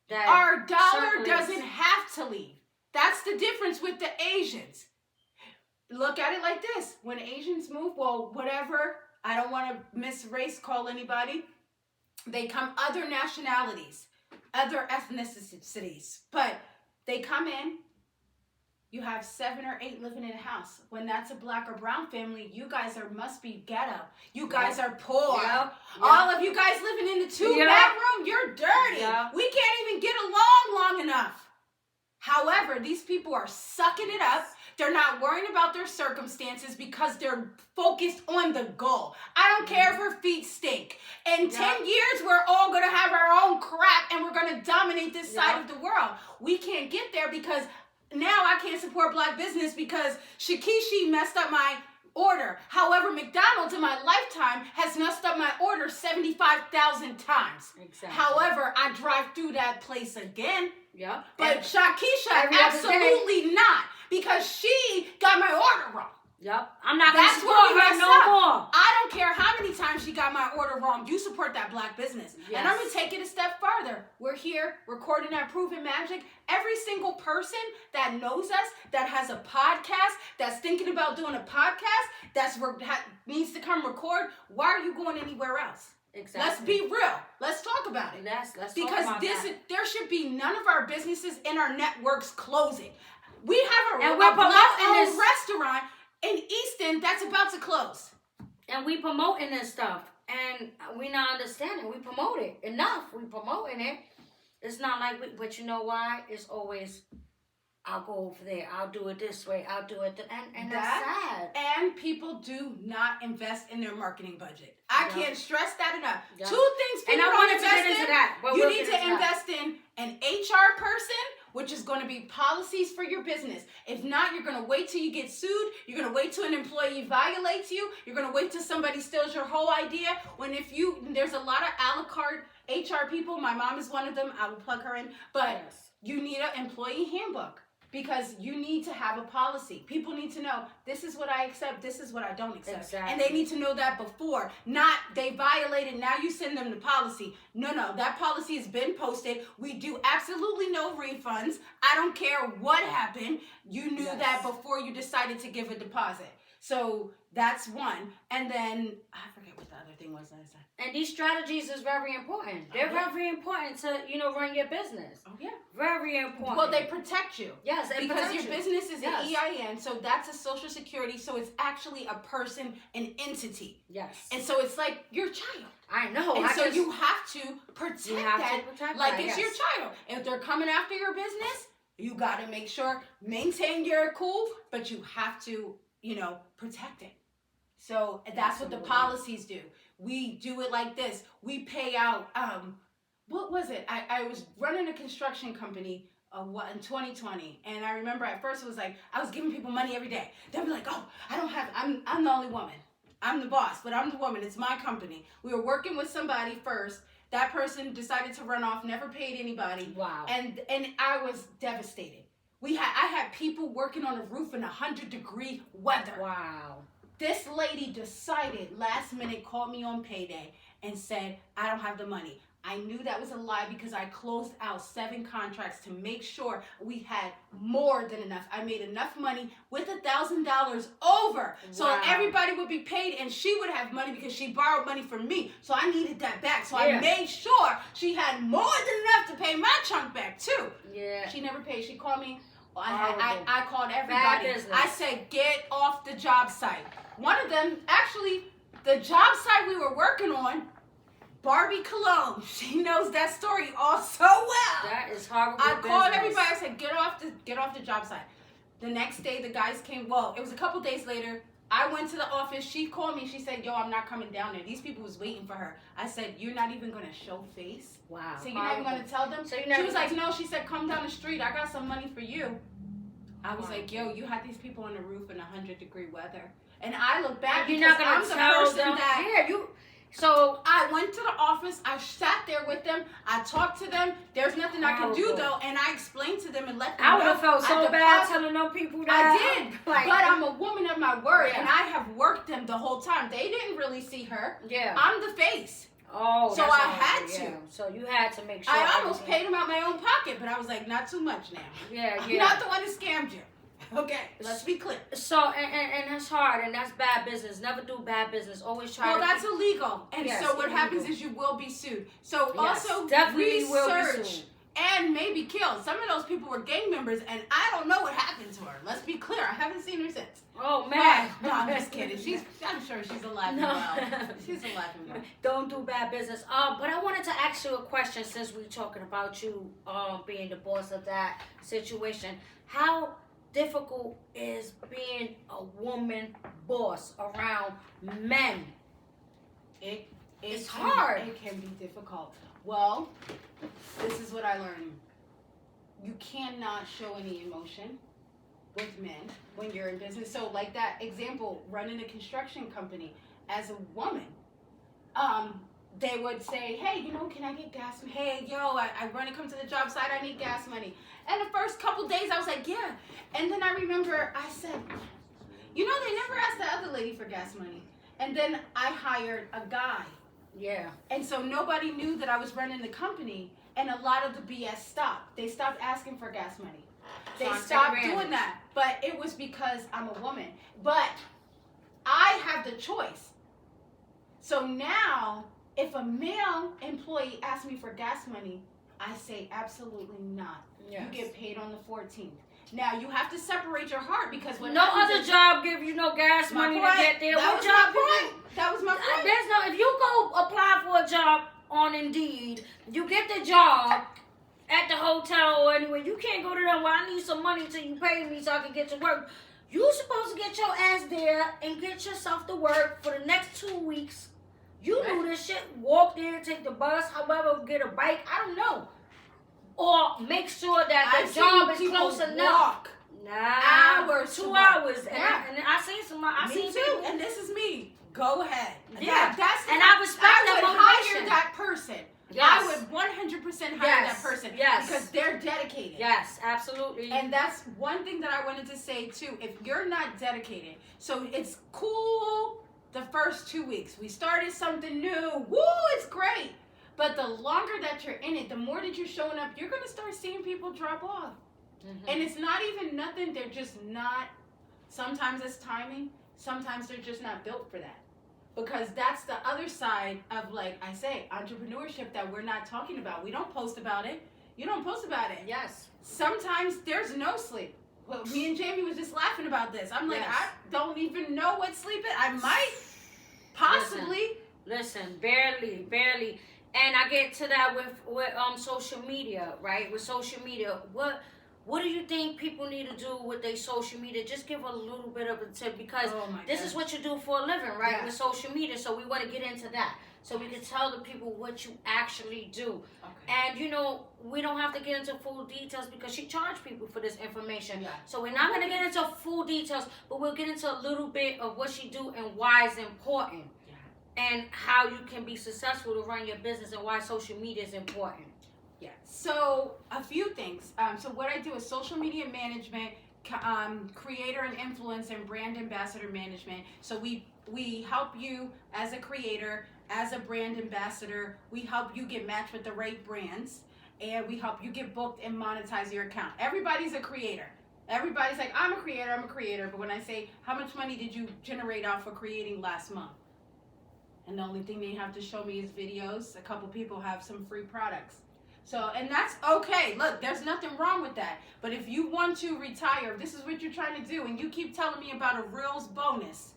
That our dollar circulates. doesn't have to leave. That's the difference with the Asians. Look at it like this. When Asians move, well, whatever, I don't want to call anybody. They come other nationalities, other ethnicities, but they come in. You have 7 or 8 living in a house. When that's a black or brown family, you guys must be ghetto. You guys are poor. Yep. All of you guys living in the 2-bedroom, you're dirty. Yep. We can't even get along long enough. However, these people are sucking it up. They're not worrying about their circumstances because they're focused on the goal. I don't care if her feet stink. In 10 years, we're all going to have our own crap and we're going to dominate this side of the world. We can't get there because now I can't support black business because Shikishi messed up my order. However, McDonald's in my lifetime has messed up my order 75,000 times. Exactly. However, I drive through that place again. Yeah. But Shakisha, absolutely not, because she got my order wrong. Yep. I'm not going to That's support where we her messed no up. more. I don't care how many times she got my order wrong. You support that black business. Yes. And I'm going to take it a step farther. We're here recording at Proven Magic. Every single person that knows us, that has a podcast, that's thinking about doing a podcast, needs to come record, why are you going anywhere else? Exactly. Let's be real. Let's talk about it. Let's because talk about that. There should be none of our businesses in our networks closing. We have And a we're promoting black-owned this restaurant in Easton that's about to close. And we promoting this stuff. And we not understanding. We promote it enough. We promoting it. It's not like but you know why? It's always, I'll go over there. I'll do it this way. I'll do it. And that's sad. And people do not invest in their marketing budget. I can't stress that enough. Yeah. 2 things people and I don't wanted invest to get into in. that. But You we'll need get to into that. invest in an HR person, which is going to be policies for your business. If not, you're going to wait till you get sued. You're going to wait till an employee violates you. You're going to wait till somebody steals your whole idea. There's a lot of a la carte HR people. My mom is one of them. I will plug her in. But you need an employee handbook. Because you need to have a policy. People need to know, this is what I accept, this is what I don't accept. Exactly. And they need to know that before. Not, they violated, now you send them the policy. No, that policy has been posted. We do absolutely no refunds. I don't care what happened. You knew that before you decided to give a deposit. So that's one. And then, I forget what the other thing was that I said. And these strategies is very important. They're very important to, run your business. Oh, yeah. Very important. Well, they protect you. Yes, they because protect your you. business is Yes. an EIN, so that's a social security, so it's actually a person, an entity. Yes. And so it's like your child. I know. And so you have to protect that like it's your child. If they're coming after your business, you got to make sure, maintain your cool, but you have to, protect it. So that's what the policies do. We do it like this. We pay out, what was it? I was running a construction company in 2020. And I remember at first it was like, I was giving people money every day. They'd be like, I'm the only woman. I'm the boss, but I'm the woman. It's my company. We were working with somebody first. That person decided to run off, never paid anybody. Wow. And I was devastated. I had people working on a roof in 100-degree weather. Wow. This lady decided last minute, called me on payday and said, I don't have the money. I knew that was a lie because I closed out 7 contracts to make sure we had more than enough. I made enough money with $1,000 over. So Wow. everybody would be paid and she would have money because she borrowed money from me. So I needed that back. So Yeah. I made sure she had more than enough to pay my chunk back too. Yeah. She never paid. She called me. Horrible. I called Bad everybody. business. I said, get off the job site. One of them, actually, the job site we were working on, Barbie Cologne. She knows that story all so well. That is horrible. I called business. everybody. I said, get off the job site. The next day, the guys came. Well, it was a couple days later. I went to the office. She called me. She said, yo, I'm not coming down there. These people was waiting for her. I said, you're not even going to show face? Wow. So you're not even going to tell them? So you're She not was even- like, no. She said, come down the street. I got some money for you. I was Wow. like, yo, you had these people on the roof in 100-degree weather. And I look back You're because not gonna I'm the tell person them. that... Yeah, you. So I went to the office. I sat there with them. I talked to them. There's nothing I can do, Horrible. though. And I explained to them and let them I would know. have felt so I bad deposit- telling them people that. I did, Like, but I'm a woman of my word, Yeah. and I have worked them the whole time. They didn't really see her. Yeah. I'm the face. Oh. So that's I horrible, had to. yeah. So you had to make sure. I almost everything- paid them out my own pocket, but I was like, not too much now. Yeah. I'm Yeah. not the one who scammed you. Okay, let's be clear. So and that's hard and that's bad business. Never do bad business. Always try. Well, to that's illegal, and Yes, so what illegal. happens is you will be sued. So Yes, also definitely will be research sued. and maybe killed. Some of those people were gang members, and I don't know what happened to her. Let's be clear. I haven't seen her since. Oh man. No, I'm just kidding. I'm sure she's alive and No. well. She's alive and well. Don't do bad business. But I wanted to ask you a question since we're talking about you being the boss of that situation. How difficult is being a woman boss around men? It's hard. It can be difficult. Well, this is what I learned. You cannot show any emotion with men when you're in business. So, like that example, running a construction company as a woman, they would say, hey, can I get gas money? Hey, yo, I want to come to the job site. I need gas money. And the first couple days, I was like, yeah. And then I remember I said, they never asked the other lady for gas money. And then I hired a guy. Yeah. And so nobody knew that I was running the company, and a lot of the BS stopped. They stopped asking for gas money. They Trying to stopped take doing advantage. that. But it was because I'm a woman. But I have the choice. So now, if a male employee asks me for gas money, I say absolutely not. Yes. You get paid on the 14th. Now, you have to separate your heart because what No happens other is- job give you no gas My money point. to get there. That What was job my give you? point. That was my point. There's no. If you go apply for a job on Indeed, you get the job at the hotel or anywhere. You can't go to them. Well, I need some money till you pay me so I can get to work. You supposed to get your ass there and get yourself to work for the next 2 weeks. You do this shit. Walk there, take the bus, however, get a bike. I don't know. Or make sure that I've the seen job is people close enough. walk. Hours, 2 to work. hours, and, Yeah. and I seen some. I Me seen too. people. And this is me. Go ahead. Yeah. That's And I respect that I would motivation. hire that person. Yes. I would 100% hire Yes. that person. Yes. Because they're dedicated. Yes, absolutely. And that's one thing that I wanted to say too. If you're not dedicated, so it's cool the first 2 weeks. We started something new. Woo, it's great. But the longer that you're in it, the more that you're showing up, you're going to start seeing people drop off. Mhm. And it's not even nothing. They're just not. Sometimes it's timing. Sometimes they're just not built for that. Because that's the other side of, like I say, entrepreneurship that we're not talking about. We don't post about it. You don't post about it. Yes. Sometimes there's no sleep. Well, me and Jamie was just laughing about this. I'm like, Yes. I don't even know what sleep is. I might, possibly. Listen, barely. And I get to that with social media, right? With social media, what do you think people need to do with their social media? Just give a little bit of a tip because Oh my this God. is what you do for a living, right? Yeah. With social media. So we want to get into that. So we can tell the people what you actually do. Okay. And we don't have to get into full details because she charged people for this information. Yeah. So we're not gonna get into full details, but we'll get into a little bit of what she do and why it's important. And how you can be successful to run your business and why social media is important. Yeah. So a few things. So what I do is social media management, creator and influence and brand ambassador management. So we help you as a creator, as a brand ambassador. We help you get matched with the right brands, and we help you get booked and monetize your account. Everybody's a creator. Everybody's like, I'm a creator. But when I say, how much money did you generate off of creating last month? And the only thing they have to show me is videos. A couple people have some free products. So, and that's okay. Look, there's nothing wrong with that. But if you want to retire, if this is what you're trying to do, and you keep telling me about a Reels bonus,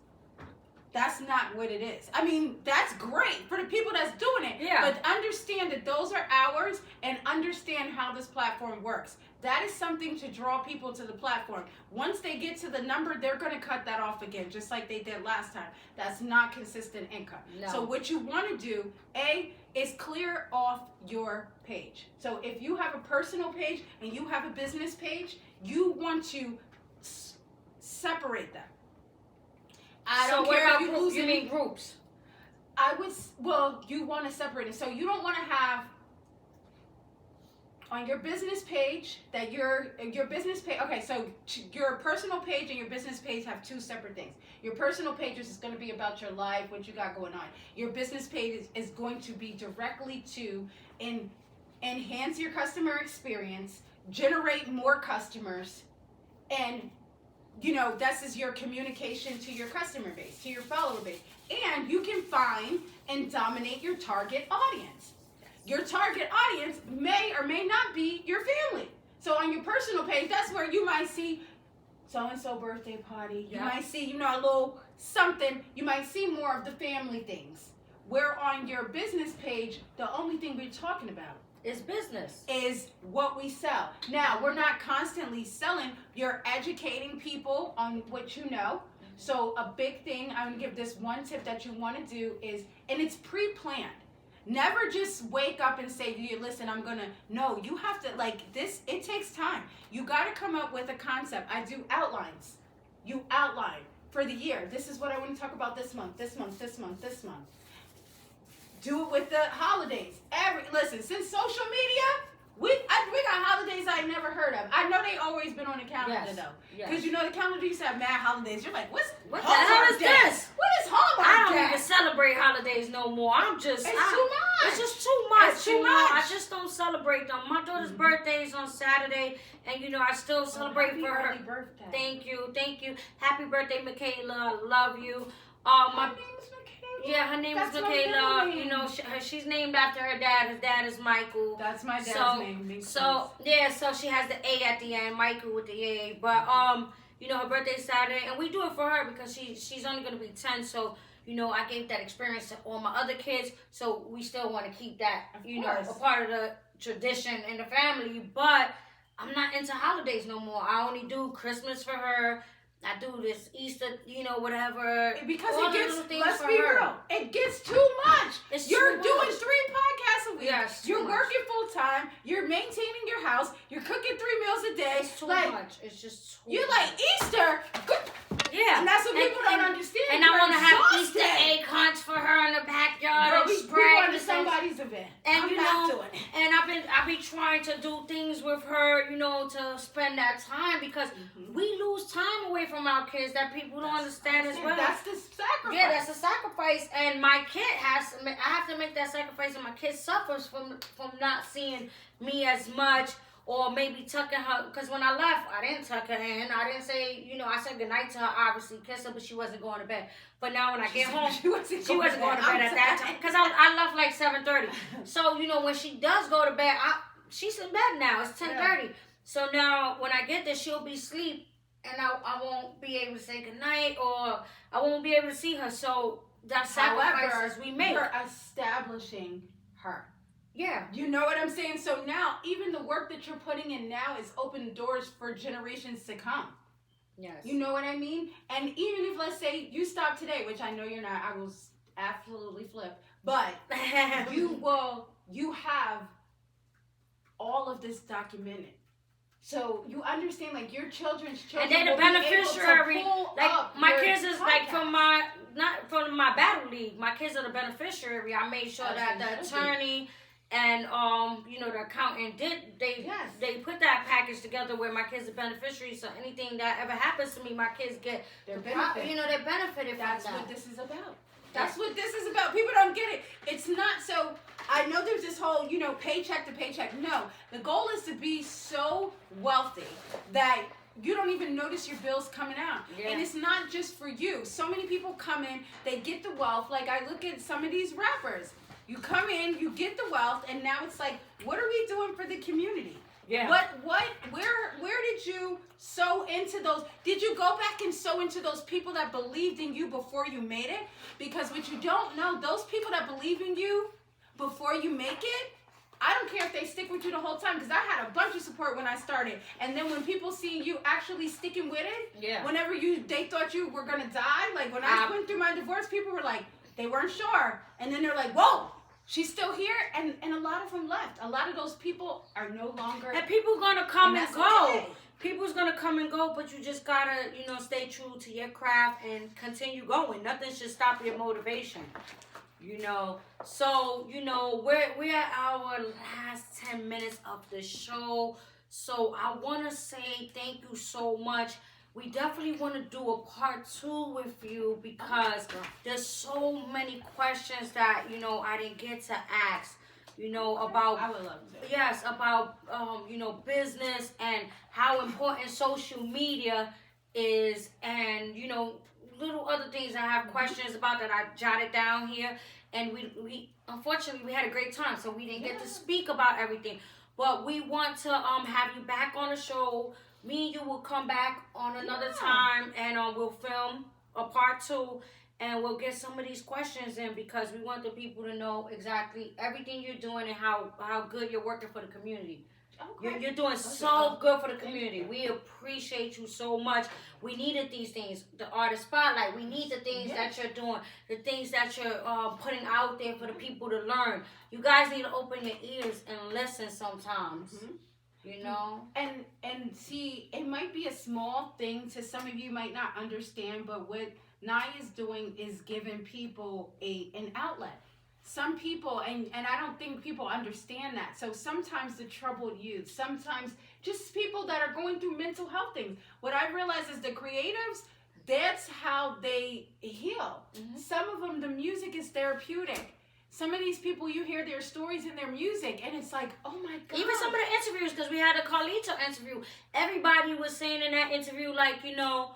that's not what it is. I mean, that's great for the people that's doing it. Yeah. But understand that those are hours, and understand how this platform works. That is something to draw people to the platform. Once they get to the number, they're going to cut that off again, just like they did last time. That's not consistent income. No. So what you want to do, is clear off your page. So if you have a personal page and you have a business page, you want to separate them. I So don't what care about if you groups? lose You any. mean groups? You want to separate it. So you don't want to have on your business page that your business page. Okay, so your personal page and your business page have two separate things. Your personal page is going to be about your life, what you got going on. Your business page is going to be directly to enhance your customer experience, generate more customers, and this is your communication to your customer base, to your follower base. And you can find and dominate your target audience. Your target audience may or may not be your family. So on your personal page, that's where you might see so-and-so birthday party. You might see, a little something. You might see more of the family things. Where on your business page, the only thing we're talking about It's business. is what we sell. Now, we're not constantly selling. You're educating people on what you know. So a big thing, I'm going to give this one tip that you want to do is, and it's pre-planned. Never just wake up and say, listen, no, you have to, it takes time. You got to come up with a concept. I do outlines. You outline for the year. This is what I want to talk about this month, this month, this month, this month. Do it with the holidays. Listen, since social media, we got holidays I never heard of. I know they always been on the calendar though. Because the calendar used to have mad holidays. You're like, what the hell is this? What is Hallmark I don't Day? even celebrate holidays no more. It's too much. It's just too much. It's too much. I just don't celebrate them. My daughter's birthday is on Saturday, and I still celebrate Happy for her. early birthday. Thank you. Happy birthday, Michaela. I love you. My name is Michaela. Yeah, her name That's is my Michaela. middle name. She's named after her dad. His dad is Michael. That's my dad's name. Makes So she has the A at the end, Michael with the A. But her birthday's Saturday, and we do it for her because she's only gonna be 10. So I gave that experience to all my other kids. So we still want to keep that a part of the tradition in the family. But I'm not into holidays no more. I only do Christmas for her. I do this Easter, whatever. Because all it gets, the little things let's for be her. real, it gets too much. You're too doing much. 3 podcasts a week. Yes, You're too much. working full time. You're maintaining your house. You're cooking 3 meals a day. It's too much. It's just too You're much. like Easter. Yeah. And that's what people don't understand. And I We're want to have exhausted. Easter egg hunts for her in the backyard Girl, and we spray. going to somebody's event. And I'm not doing it. And I be trying to do things with her, to spend that time because we lose time away from our kids that people don't understand as well. That's the sacrifice. Yeah, that's a sacrifice, and my kid I have to make that sacrifice, and my kid suffers from not seeing me as much, or maybe tucking her, because when I left, I didn't tuck her in. I didn't say, I said goodnight to her, obviously, kiss her, but she wasn't going to bed. But now when I get home, she wasn't going to bed at that time, because I left like 7:30. So, when she does go to bed, she's in bed now. It's 10:30. Yeah. So now when I get there, she'll be asleep, and I won't be able to say goodnight, or I won't be able to see her. So that's sacrifices we make. You're establishing her. Yeah. You know what I'm saying? So now, even the work that you're putting in now is opening doors for generations to come. Yes. You know what I mean? And even if, let's say, you stop today, which I know you're not, I will absolutely flip, but you have all of this documented. So you understand, your children's children, and they're the beneficiary. My kids is podcast. Not from my battle league. My kids are the beneficiary. I made sure that the attorney And you know, the accountant they put that package together where my kids are beneficiaries. So anything that ever happens to me, my kids get They're the benefit. you know, they benefited That's from that. what this is about. That's what this is about. People don't get it. It's not so. I know there's this whole, you know, paycheck to paycheck. No, the goal is to be so wealthy that you don't even notice your bills coming out. Yeah. And it's not just for you. So many people come in, they get the wealth. Like I look at some of these rappers. You come in, you get the wealth, and now it's like, what are we doing for the community? Yeah. Where did you sow into those? Did you go back and sow into those people that believed in you before you made it? Because what you don't know, those people that believe in you before you make it, I don't care if they stick with you the whole time, because I had a bunch of support when I started. And then when people see you actually sticking with it, Yeah. whenever they thought you were gonna die, like when I went through my divorce, people were like, they weren't sure. And then they're like, whoa, she's still here, and a lot of them left. A lot of those people are no longer. And people gonna come and that's go. okay. People's gonna come and go, but you just gotta, you know, stay true to your craft and continue going. Nothing should stop your motivation. You know. So, you know, we're at our last 10 minutes of the show. So I wanna say thank you so much. We definitely want to do a part 2 with you because there's so many questions that, you know, I didn't get to ask, you know, about, I would love to. yes, about, you know, business and how important social media is, and, you know, little other things I have questions about that I jotted down here. And we unfortunately, we had a great time, so we didn't get to speak about everything. But we want to have you back on the show. Me and you will come back on another time, and we'll film a part 2, and we'll get some of these questions in because we want the people to know exactly everything you're doing and how good you're working for the community. Okay. You're doing so good for the community. We appreciate you so much. We needed these things, the artist spotlight. We need the things that you're doing, the things that you're putting out there for the people to learn. You guys need to open your ears and listen sometimes. Mm-hmm. You know? And see, it might be a small thing to some of you might not understand, but what Naya is doing is giving people an outlet. Some people, and I don't think people understand that. So sometimes the troubled youth, sometimes just people that are going through mental health things. What I realize is the creatives, that's how they heal. Mm-hmm. Some of them, the music is therapeutic. Some of these people, you hear their stories in their music, and it's like, oh my God. Even some of the interviews, because we had a Carlito interview, everybody was saying in that interview, like, you know,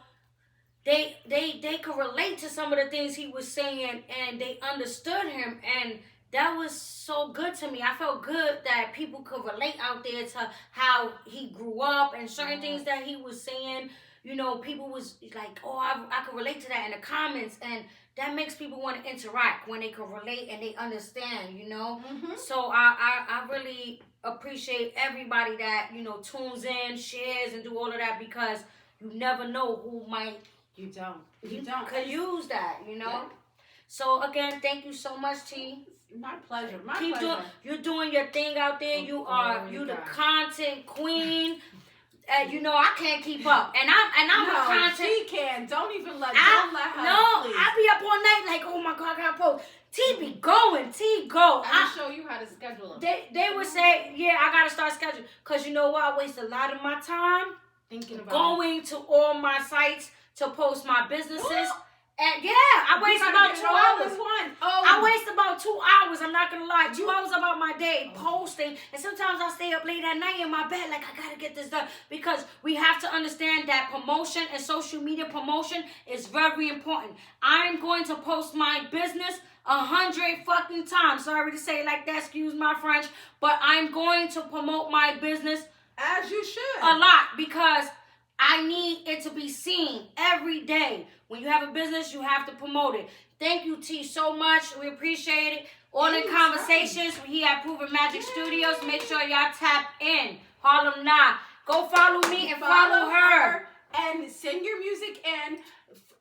they could relate to some of the things he was saying, and they understood him, and that was so good to me. I felt good that people could relate out there to how he grew up and certain things that he was saying. You know, people was like, oh, I could relate to that in the comments, and that makes people want to interact when they can relate and they understand, you know? Mm-hmm. So I really appreciate everybody that, you know, tunes in, shares, and do all of that, because you never know who might You don't. could use that, you know? Yeah. So again, thank you so much, T. My pleasure. Keep doing, you're doing your thing out there. You the content queen. You know, I can't keep up, and I'm a content. She can. Don't let her. No, please. I be up all night like, oh my God, I gotta post. T be going, T go. I'm gonna show you how to schedule them. They would say, yeah, I gotta start scheduling, cause you know what? I waste a lot of my time Thinking about going to all my sites to post my businesses. And yeah, I waste about 2 hours. I waste about 2 hours. I'm not gonna lie, 2 hours about my day posting, and sometimes I stay up late at night in my bed, like I gotta get this done, because we have to understand that promotion and social media promotion is very important. I'm going to post my business 100 fucking times. Sorry to say it like that, excuse my French, but I'm going to promote my business as you should a lot, because I need it to be seen every day. When you have a business, you have to promote it. Thank you, T, so much. We appreciate it. All the conversations here at Proven Magic Studios. Make sure y'all tap in. Harlem Nah. Go follow me and follow her. And send your music in.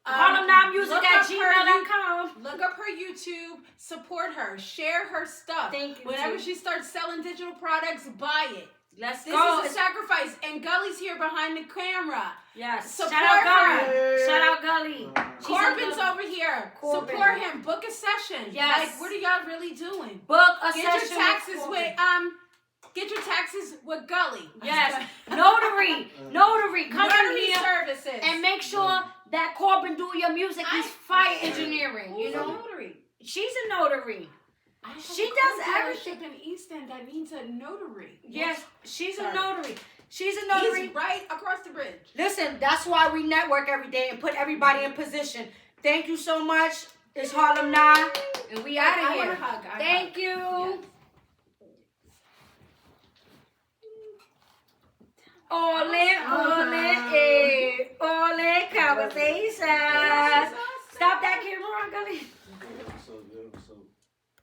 HarlemNahMusic@gmail.com. Look up her YouTube. Support her. Share her stuff. Thank you, Whenever T. she starts selling digital products, buy it. Let's This go. is a sacrifice, and Gully's here behind the camera. Yes. Support Shout out her. Gully. Shout out Gully. Corbin's over here. Corbin. Support him. Book a session. Yes. Like, what are y'all really doing? Book a Get session. your taxes Corbin. with Get your taxes with Gully. Yes. Notary. Notary. Come in Notary here services. and make sure that Corbin do your music. He's fire engineering. Who's You know. a notary? She's a notary. I have She a does car everything. dealership in East End that needs a notary. Yes, she's Sorry. a notary. She's a notary. He's right across the bridge. Listen, that's why we network every day and put everybody in position. Thank you so much. It's Harlem 9, and we out of I here. want a hug. Thank you. Yes. All in conversations.